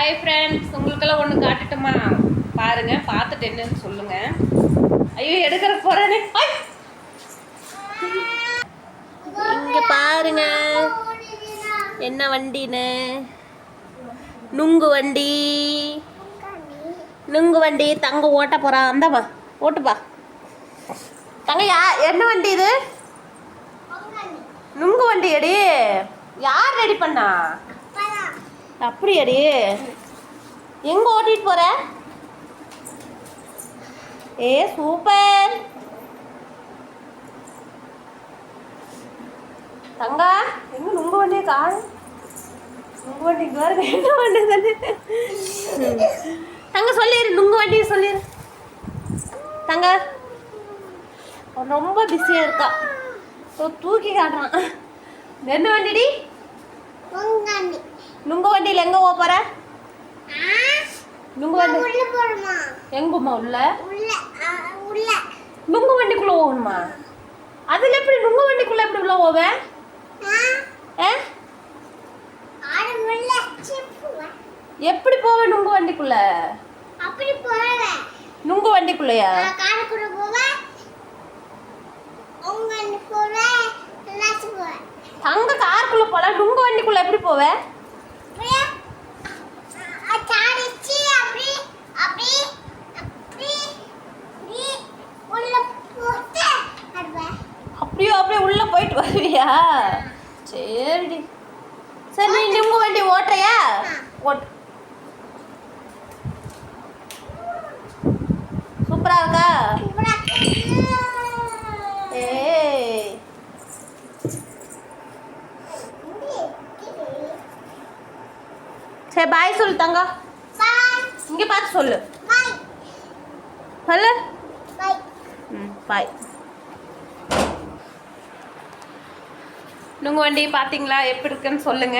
Hi friends, உங்களுக்கெல்லாம் ஒன்று காட்டுட்டுமா? பாருங்க, பார்த்துட்டு என்னன்னு சொல்லுங்க. ஐயோ, எடுக்கிற போறேனே. இங்க பாருங்க, என்ன வண்டின்னு. நுங்கு வண்டி. நுங்கு வண்டி தங்க ஓட்ட போறான். அந்தமா ஓட்டுப்பா தங்கையா. என்ன வண்டி இது? நுங்கு வண்டி அடி. யார் ரெடி பண்ணா? அப்படி அடி. எங்க ஓட்டிட்டு போற? ஏ சூப்பர் தங்கா. எங்க நுங்கு வண்டியை காணும்? நுங்கு வண்டிக்கு பாருங்க, என்ன வண்டி தானே. தங்க சொல்லிடு, நுங்கு வண்டியை சொல்லிடு தங்க. ரொம்ப பிஸியா இருக்கா, தூக்கி காட்டுறான். என்ன வண்டிடி? நுங்கு வண்டியில் எங்க போற? நுங்கு வண்டி எங்குமா? உள்ள நுங்கு வண்டிக்குள்ள போகணுமா? அதுல எப்படி நுங்கு வண்டிக்குள்ள எப்படி உள்ள போவேன்? எப்படி போவேன் நுங்கு வண்டிக்குள்ள? நுங்கு வண்டிக்குள்ளயா? தங்க காருக்குள்ள போல, நுங்கு வண்டிக்குள்ள எப்படி போவேன்? அப்படியோ அப்படியே உள்ள போயிட்டு வருவியா? சரிடி. சரி, நீ நுங்கு வண்டி ஓட்டுறியா? ஓட்டு. சூப்பரா இருக்கா? ஏய், சரி பாய் சொல்லு தங்க. இங்க பார்த்து சொல்லு. சொல்லு. பாய். நுங்கு வண்டி பார்த்தீங்களா எப்படி இருக்குன்னு சொல்லுங்க.